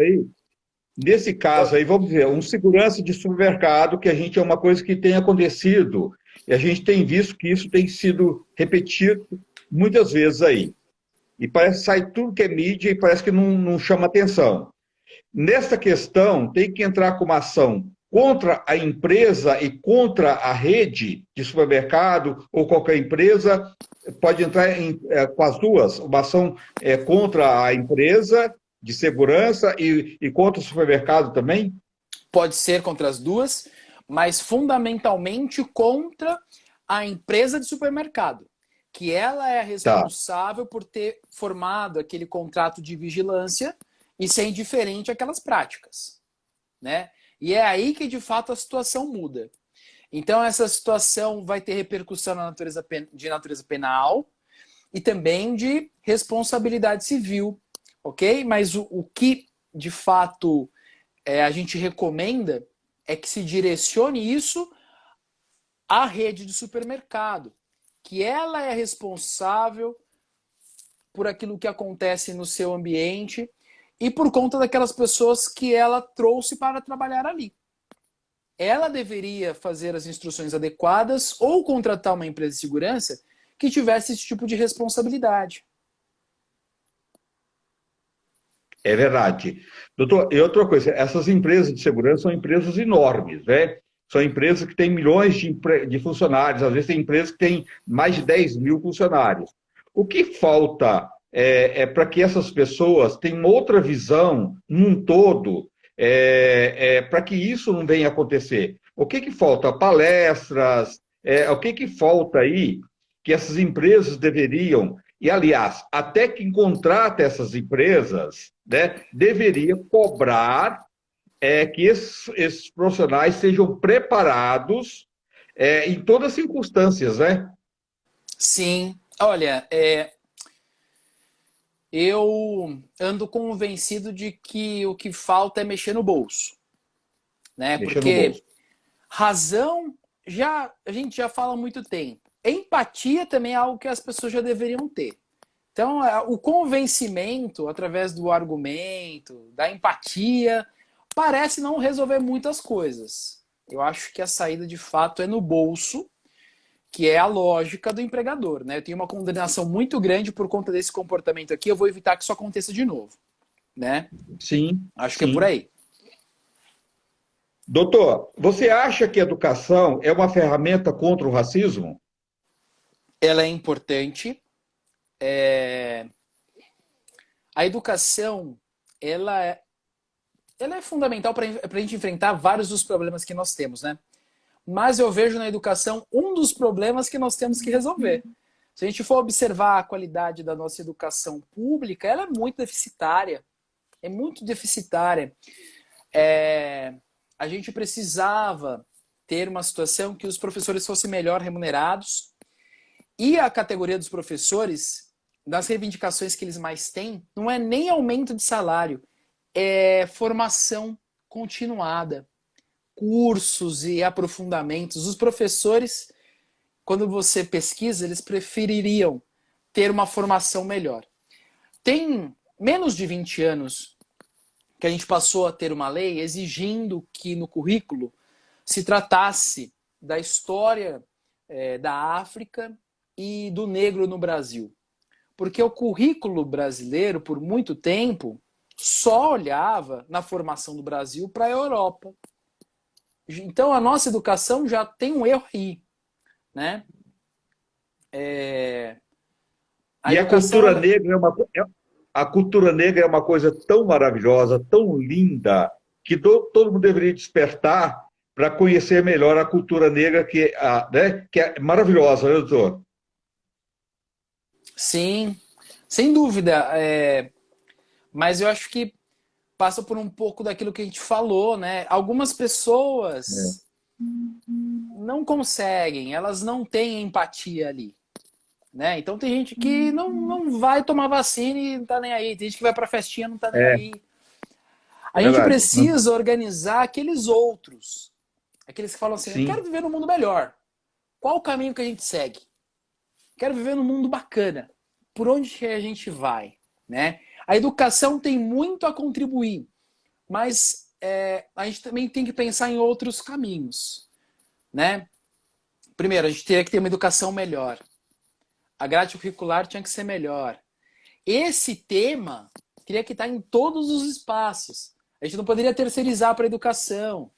aí, vamos dizer, um segurança de supermercado, que a gente é uma coisa que tem acontecido, e a gente tem visto que isso tem sido repetido muitas vezes aí. E parece que sai tudo que é mídia e parece que não chama atenção. Nessa questão, tem que entrar com uma ação contra a empresa e contra a rede de supermercado ou qualquer empresa, pode entrar com as duas, uma ação contra a empresa de segurança e contra o supermercado também? Pode ser contra as duas, mas fundamentalmente contra a empresa de supermercado, que ela é responsável por ter formado aquele contrato de vigilância e ser indiferente àquelas práticas, né? E é aí que, de fato, a situação muda. Então, essa situação vai ter repercussão de natureza penal e também de responsabilidade civil, ok? Mas o que, de fato, a gente recomenda é que se direcione isso à rede de supermercado, que ela é responsável por aquilo que acontece no seu ambiente e por conta daquelas pessoas que ela trouxe para trabalhar ali. Ela deveria fazer as instruções adequadas ou contratar uma empresa de segurança que tivesse esse tipo de responsabilidade. É verdade. Doutor, e outra coisa, essas empresas de segurança são empresas enormes, né? São empresas que têm milhões de funcionários, às vezes tem empresas que têm mais de 10 mil funcionários. O que falta para que essas pessoas tenham outra visão num todo, para que isso não venha a acontecer? O que falta? Palestras, o que falta aí que essas empresas deveriam, e aliás, até quem contrata essas empresas, né, deveria cobrar que esses profissionais sejam preparados em todas as circunstâncias, né? Sim. Olha, eu ando convencido de que o que falta é mexer no bolso, né? Mexer no Porque bolso. razão a gente já fala há muito tempo. Empatia também é algo que as pessoas já deveriam ter. Então, o convencimento através do argumento, da empatia, parece não resolver muitas coisas. Eu acho que a saída de fato é no bolso, que é a lógica do empregador, né? Eu tenho uma condenação muito grande por conta desse comportamento aqui, eu vou evitar que isso aconteça de novo, né? Sim, Acho que é por sim. aí. Doutor, você acha que a educação é uma ferramenta contra o racismo? Ela é importante. A educação, ela é fundamental para a gente enfrentar vários dos problemas que nós temos, né? Mas eu vejo na educação um dos problemas que nós temos que resolver. Se a gente for observar a qualidade da nossa educação pública, ela é muito deficitária. É muito deficitária. A gente precisava ter uma situação que os professores fossem melhor remunerados e a categoria dos professores, das reivindicações que eles mais têm, não é nem aumento de salário, é formação continuada, cursos e aprofundamentos. Os professores, quando você pesquisa, eles prefeririam ter uma formação melhor. Tem menos de 20 anos que a gente passou a ter uma lei exigindo que no currículo se tratasse da história da África e do negro no Brasil. Porque o currículo brasileiro, por muito tempo, só olhava na formação do Brasil para a Europa. Então a nossa educação já tem um erro aí, né? E a cultura negra a cultura negra é uma coisa tão maravilhosa, tão linda, que todo mundo deveria despertar para conhecer melhor a cultura negra, né, que é maravilhosa, né, doutor? Sim, sem dúvida. Mas eu acho que passa por um pouco daquilo que a gente falou, né? Algumas pessoas não conseguem, elas não têm empatia ali, né? Então tem gente que não vai tomar vacina e não tá nem aí. Tem gente que vai pra festinha e não tá nem É, aí. é A gente verdade. precisa organizar aqueles outros. Aqueles que falam assim, eu quero Sim. viver num mundo melhor. Qual o caminho que a gente segue? Quero viver num mundo bacana. Por onde que a gente vai, né? A educação tem muito a contribuir, mas a gente também tem que pensar em outros caminhos, né? Primeiro, a gente teria que ter uma educação melhor. A grade curricular tinha que ser melhor. Esse tema teria que estar em todos os espaços. A gente não poderia terceirizar para a educação,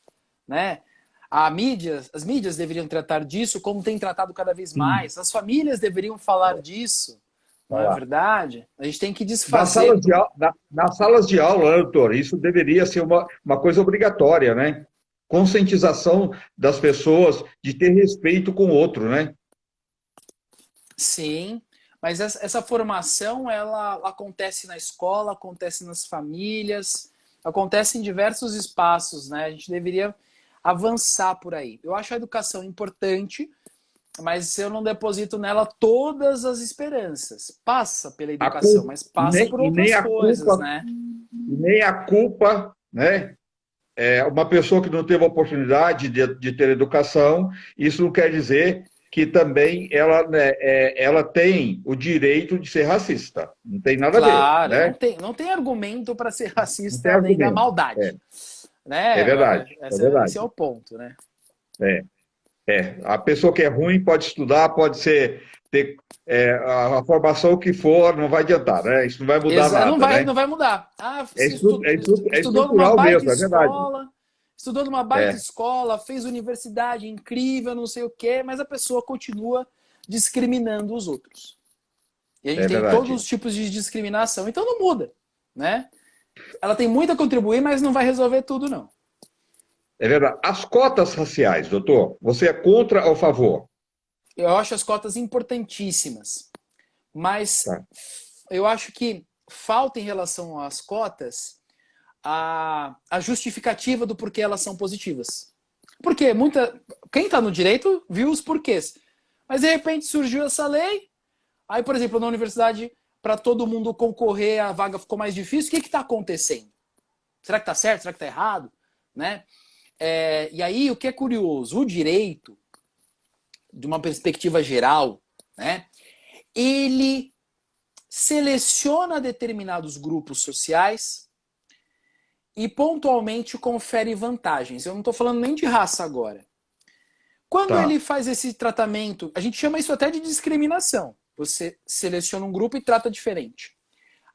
né? As mídias deveriam tratar disso como tem tratado cada vez Sim. mais. As famílias deveriam falar disso, não é Falar. verdade? A gente tem que Nas desfazer. salas de aula, nas salas de aula, né, doutor, isso deveria ser uma coisa obrigatória, né? Conscientização das pessoas de ter respeito com o outro, né? Sim, mas essa formação ela acontece na escola, acontece nas famílias, acontece em diversos espaços, né? A gente deveria avançar por aí. Eu acho a educação importante, mas eu não deposito nela todas as esperanças. Passa pela A educação, culpa, mas passa por nem outras a coisas, culpa, né? nem a culpa, né? Uma pessoa que não teve a oportunidade de ter educação, isso não quer dizer que também ela, né, ela tem o direito de ser racista. Não tem nada a ver, Claro, né? não tem argumento para ser Não tem racista além da argumento. É, maldade, é né? verdade, é Esse é verdade. o ponto, né? É, a pessoa que é ruim pode estudar, pode ter a formação que for, não vai adiantar, né? Isso não vai mudar nada, Não né? vai mudar. Ah, É, se estudou numa estrutural baita mesmo, é verdade. escola, estudou numa baita É, escola, fez universidade incrível, não sei o quê, mas a pessoa continua discriminando os outros. E a gente é tem todos os verdade. tipos de discriminação, então não muda, né? Ela tem muito a contribuir, mas não vai resolver tudo, não. É verdade. As cotas raciais, doutor, você é contra ou a favor? Eu acho as cotas importantíssimas, mas Tá. eu acho que falta em relação às cotas a justificativa do porquê elas são positivas. Porque quem está no direito viu os porquês. Mas de repente surgiu essa lei, aí, por exemplo, na universidade, para todo mundo concorrer, a vaga ficou mais difícil. O que está acontecendo? Será que está certo? Será que está errado? Né? E aí, o que é curioso, o direito, de uma perspectiva geral, né, ele seleciona determinados grupos sociais e pontualmente confere vantagens. Eu não estou falando nem de raça agora. Quando ele faz esse tratamento, a gente chama isso até de discriminação. Você seleciona um grupo e trata diferente.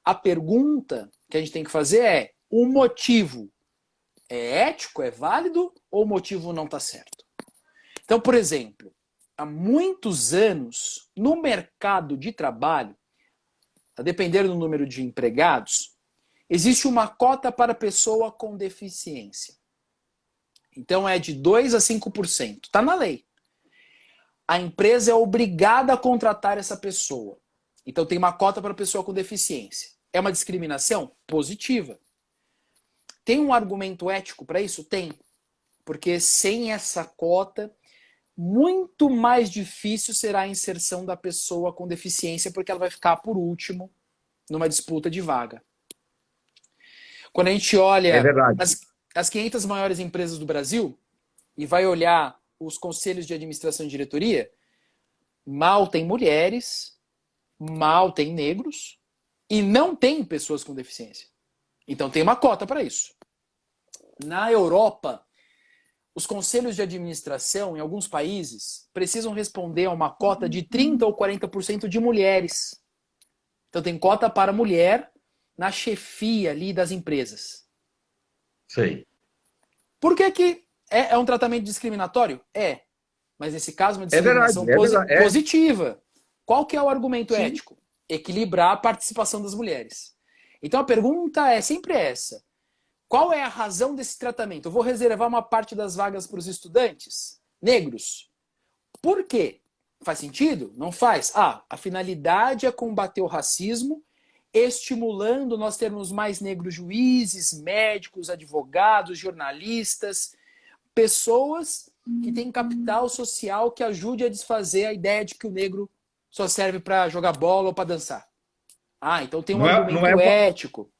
A pergunta que a gente tem que fazer é: o motivo é ético, é válido, ou o motivo não está certo? Então, por exemplo, há muitos anos, no mercado de trabalho, a depender do número de empregados, existe uma cota para pessoa com deficiência. Então é de 2 a 5%. Está na lei. A empresa é obrigada a contratar essa pessoa. Então tem uma cota para pessoa com deficiência. É uma discriminação? Positiva. Tem um argumento ético para isso? Tem. Porque sem essa cota, muito mais difícil será a inserção da pessoa com deficiência, porque ela vai ficar por último numa disputa de vaga. Quando a gente olha as 500 maiores empresas do Brasil e vai olhar os conselhos de administração e diretoria, mal tem mulheres, mal tem negros e não tem pessoas com deficiência. Então tem uma cota para isso. Na Europa, os conselhos de administração, em alguns países, precisam responder a uma cota de 30% ou 40% de mulheres. Então tem cota para mulher na chefia ali das empresas. Sei. Por que é um tratamento discriminatório? É. Mas nesse caso é uma discriminação positiva. Qual que é o argumento ético? Equilibrar a participação das mulheres. Então a pergunta é sempre essa. Qual é a razão desse tratamento? Eu vou reservar uma parte das vagas para os estudantes negros. Por quê? Faz sentido? Não faz? A finalidade é combater o racismo, estimulando nós termos mais negros juízes, médicos, advogados, jornalistas, pessoas que têm capital social que ajude a desfazer a ideia de que o negro só serve para jogar bola ou para dançar. Então tem um argumento ético.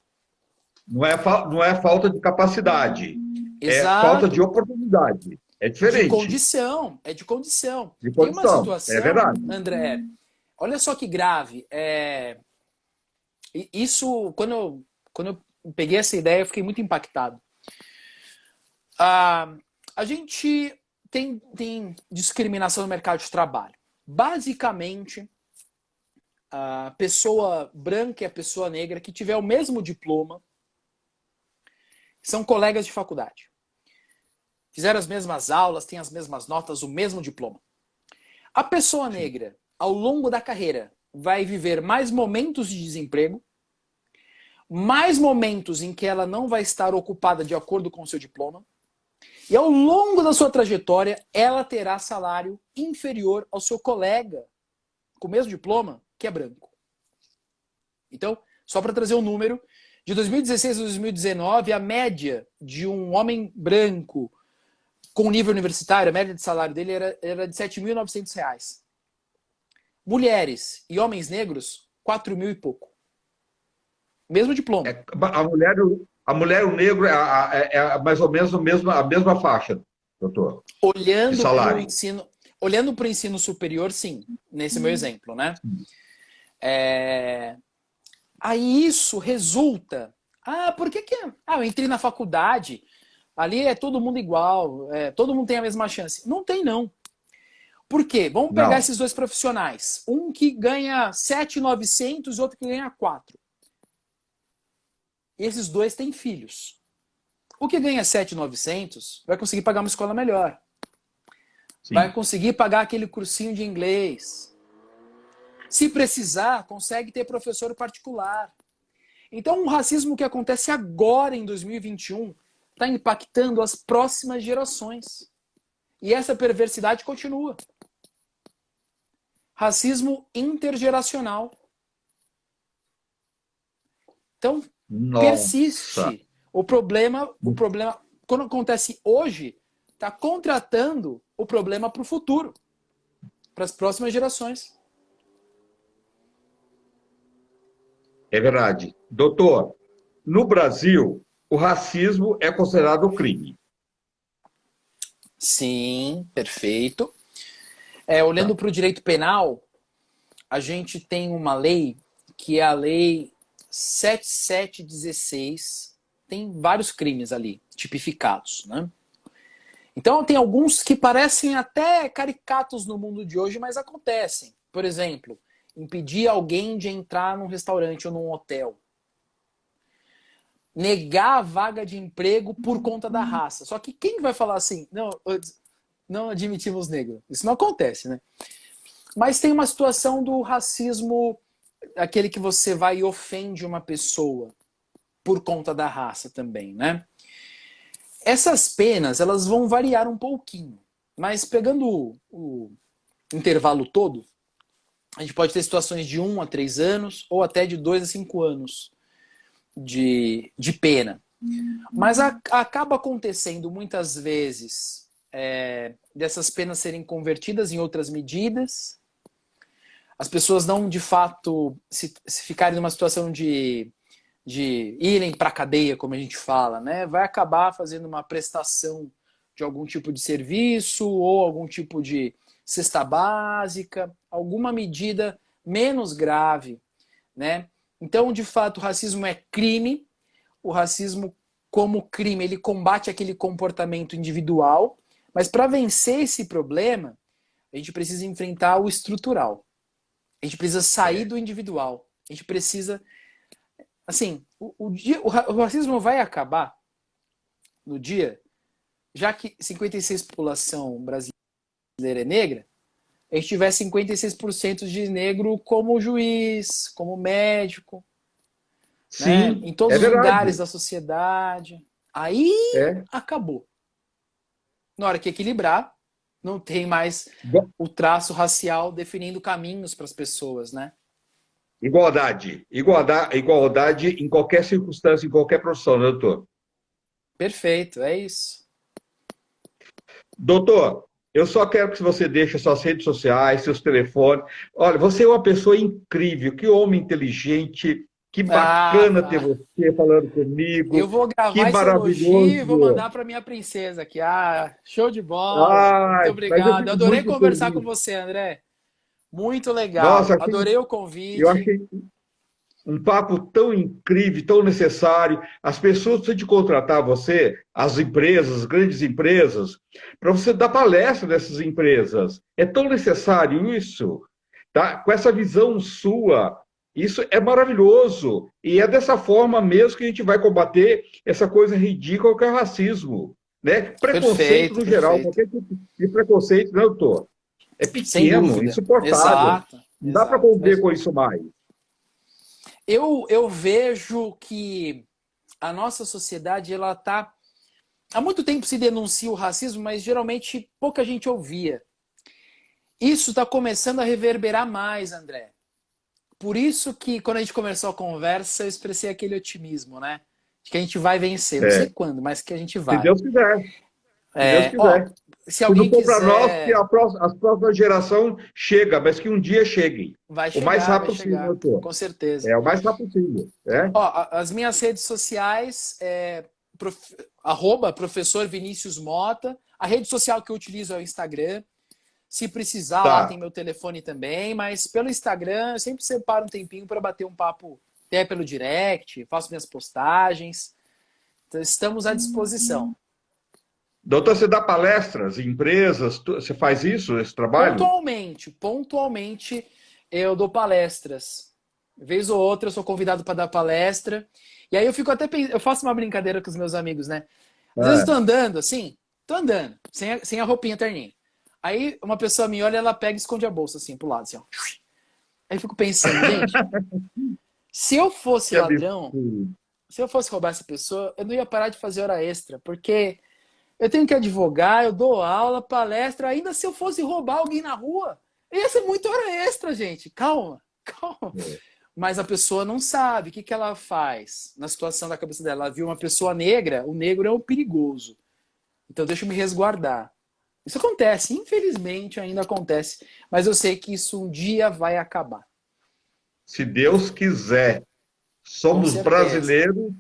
Não é falta de capacidade. Exato. É falta de oportunidade. É diferente. De condição. É de condição. De condição. Tem uma situação, é verdade. André, olha só que grave. Isso, quando eu peguei essa ideia, eu fiquei muito impactado. A gente tem discriminação no mercado de trabalho. Basicamente, a pessoa branca e a pessoa negra que tiver o mesmo diploma são colegas de faculdade. Fizeram as mesmas aulas, têm as mesmas notas, o mesmo diploma. A pessoa negra, ao longo da carreira, vai viver mais momentos de desemprego, mais momentos em que ela não vai estar ocupada de acordo com o seu diploma, e ao longo da sua trajetória, ela terá salário inferior ao seu colega com o mesmo diploma, que é branco. Então, só para trazer um número, de 2016 a 2019, a média de um homem branco com nível universitário, a média de salário dele era de R$ 7.900. Mulheres e homens negros, 4.000 e pouco. Mesmo diploma. A mulher e o negro é mais ou menos a mesma faixa, doutor. Olhando para o ensino superior, sim. Nesse meu exemplo, né? Aí isso resulta... por que eu entrei na faculdade, ali é todo mundo igual, todo mundo tem a mesma chance. Não tem, não. Por quê? Vamos pegar esses dois profissionais. Um que ganha 7.900 e outro que ganha 4. E esses dois têm filhos. O que ganha 7.900 vai conseguir pagar uma escola melhor. Sim. Vai conseguir pagar aquele cursinho de inglês. Se precisar, consegue ter professor particular. Então, o racismo que acontece agora, em 2021, está impactando as próximas gerações. E essa perversidade continua. Racismo intergeracional. Então, persiste. O problema, quando acontece hoje, está contratando o problema para o futuro, para as próximas gerações. É verdade. Doutor, no Brasil, o racismo é considerado crime. Sim, perfeito. Olhando para o direito penal, a gente tem uma lei que é a lei 7716, tem vários crimes ali tipificados, né? Então tem alguns que parecem até caricatos no mundo de hoje, mas acontecem. Por exemplo, impedir alguém de entrar num restaurante ou num hotel. Negar a vaga de emprego por conta da raça. Só que quem vai falar assim, não admitimos negro? Isso não acontece, né? Mas tem uma situação do racismo, aquele que você vai e ofende uma pessoa por conta da raça também, né? Essas penas, elas vão variar um pouquinho. Mas pegando o intervalo todo, a gente pode ter situações de 1 a 3 anos ou até de 2 a 5 anos de pena. Mas acaba acontecendo muitas vezes dessas penas serem convertidas em outras medidas. As pessoas não, de fato, se ficarem numa situação de irem para a cadeia, como a gente fala, né? Vai acabar fazendo uma prestação de algum tipo de serviço ou algum tipo de cesta básica, alguma medida menos grave, né? Então, de fato, o racismo é crime. O racismo, como crime, ele combate aquele comportamento individual, mas para vencer esse problema, a gente precisa enfrentar o estrutural. A gente precisa sair do individual. A gente precisa... Assim, o racismo vai acabar no dia, já que 56% da população brasileira é negra, a gente tiver 56% de negro como juiz, como médico, Sim, né? Em todos os lugares da sociedade. Aí acabou. Na hora que equilibrar, não tem mais o traço racial definindo caminhos para as pessoas, né? Igualdade. Igualdade em qualquer circunstância, em qualquer profissão, né, doutor? Perfeito, é isso. Doutor, eu só quero que você deixe suas redes sociais, seus telefones. Olha, você é uma pessoa incrível, que homem inteligente, que bacana ter você falando comigo. Eu vou gravar que esse maravilhoso. elogio e vou mandar para minha princesa aqui. Show de bola. Muito obrigado. Adorei conversar com você, André. Muito legal. Nossa, adorei o convite. Eu achei um papo tão incrível, tão necessário. As pessoas precisam de contratar você, as empresas, as grandes empresas, para você dar palestra nessas empresas. É tão necessário isso, tá? Com essa visão sua, isso é maravilhoso. E é dessa forma mesmo que a gente vai combater essa coisa ridícula que é o racismo, né? Preconceito no geral, qualquer tipo de preconceito, né, doutor? É pequeno, insuportável. Exato. Não dá para conviver com isso mais. Eu vejo que a nossa sociedade, ela tá... Há muito tempo se denuncia o racismo, mas geralmente pouca gente ouvia. Isso está começando a reverberar mais, André. Por isso que, quando a gente começou a conversa, eu expressei aquele otimismo, né? De que a gente vai vencer. Não sei quando, mas que a gente vai. Se Deus quiser. Se Deus quiser. Se alguém quiser... para nós, que as próximas gerações chegam, mas que um dia cheguem. Vai chegar, o mais rápido possível, doutor. Com certeza. O mais rápido possível. As minhas redes sociais @professor Vinícius Mota. A rede social que eu utilizo é o Instagram. Se precisar, lá tem meu telefone também, mas pelo Instagram eu sempre separo um tempinho para bater um papo até pelo direct, faço minhas postagens. Então, estamos à disposição. Doutor, você dá palestras em empresas? Você faz isso, esse trabalho? Pontualmente eu dou palestras. Vez ou outra eu sou convidado para dar palestra. E aí eu fico até pensando, eu faço uma brincadeira com os meus amigos, né? Às vezes eu tô andando assim, sem a roupinha terninha. Aí uma pessoa me olha, ela pega e esconde a bolsa assim pro lado, assim, ó. Aí eu fico pensando, gente, se eu fosse ladrão, se eu fosse roubar essa pessoa, eu não ia parar de fazer hora extra, porque eu tenho que advogar, eu dou aula, palestra, ainda se eu fosse roubar alguém na rua, ia ser muito hora extra, gente. Calma. Mas a pessoa não sabe o que ela faz na situação da cabeça dela. Ela viu uma pessoa negra, o negro é o perigoso. Então deixa eu me resguardar. Isso acontece, infelizmente ainda acontece, mas eu sei que isso um dia vai acabar. Se Deus quiser. Somos brasileiros,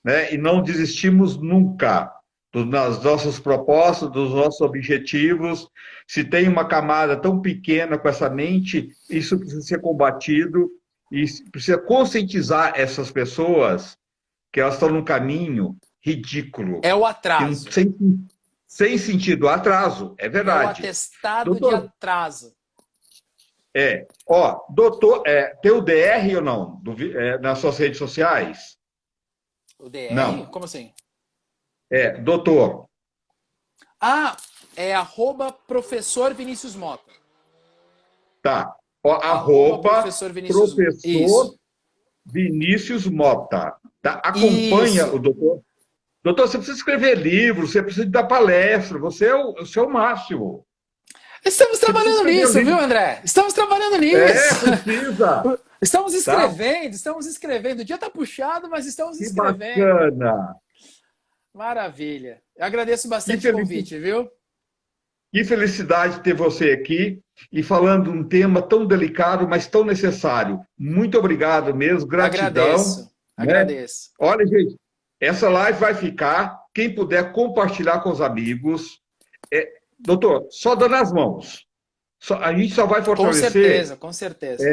né, e não desistimos nunca das nossas propostas, dos nossos objetivos. Se tem uma camada tão pequena com essa mente, isso precisa ser combatido. e precisa conscientizar essas pessoas que elas estão num caminho ridículo. É o atraso. Sem sentido. Atraso, é É o verdade. atestado de Doutor, atraso. doutor, tem o DR ou não? Nas suas redes sociais? O DR? Não. Como assim? Doutor. Ah, é @professor Vinícius Mota. Tá. Professor Vinícius Mota. Professor Vinícius Mota. Tá? Acompanha Isso. o doutor. Doutor, você precisa escrever livro, você precisa dar palestra, você é o máximo. Estamos Você trabalhando precisa nisso, escrever viu, André? Estamos trabalhando nisso. Precisa. Estamos Tá? escrevendo. O dia tá puxado, mas estamos Que escrevendo. bacana. Maravilha. Eu agradeço bastante Que o convite, viu? Que felicidade ter você aqui e falando um tema tão delicado, mas tão necessário. Muito obrigado mesmo, gratidão. Agradeço. Olha, gente, essa live vai ficar. Quem puder compartilhar com os amigos. Doutor, só dando as mãos. A gente só vai fortalecer. Com certeza.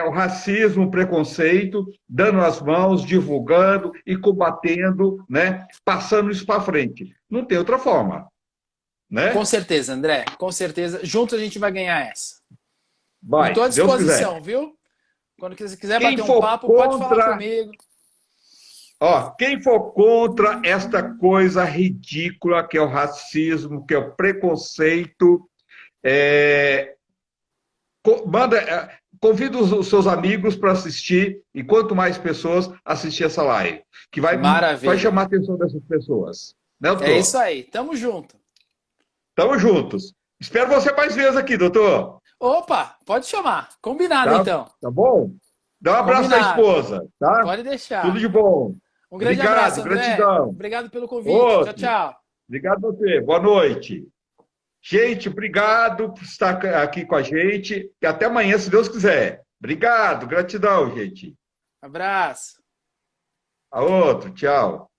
O racismo, o preconceito, dando as mãos, divulgando e combatendo, né? Passando isso para frente. Não tem outra forma. Né? Com certeza, André. Com certeza. Juntos a gente vai ganhar essa. Vai, estou à Deus disposição, quiser. viu? Quando você quiser Quem bater um papo, pode falar comigo. Quem for contra esta coisa ridícula que é o racismo, que é o preconceito, convida os seus amigos para assistir, e quanto mais pessoas assistir essa live, que vai chamar a atenção dessas pessoas. Né, doutor? É isso aí, tamo junto. Tamo juntos. Espero você mais vezes aqui, doutor. Opa, pode chamar. Combinado, então. Tá bom? Dá um abraço à esposa, tá? Pode deixar. Tudo de bom. Um grande abraço, André. Gratidão. Obrigado pelo convite. Tchau, tchau. Obrigado a você. Boa noite. Gente, obrigado por estar aqui com a gente. E até amanhã, se Deus quiser. Obrigado, gratidão, gente. Abraço. A outro, tchau.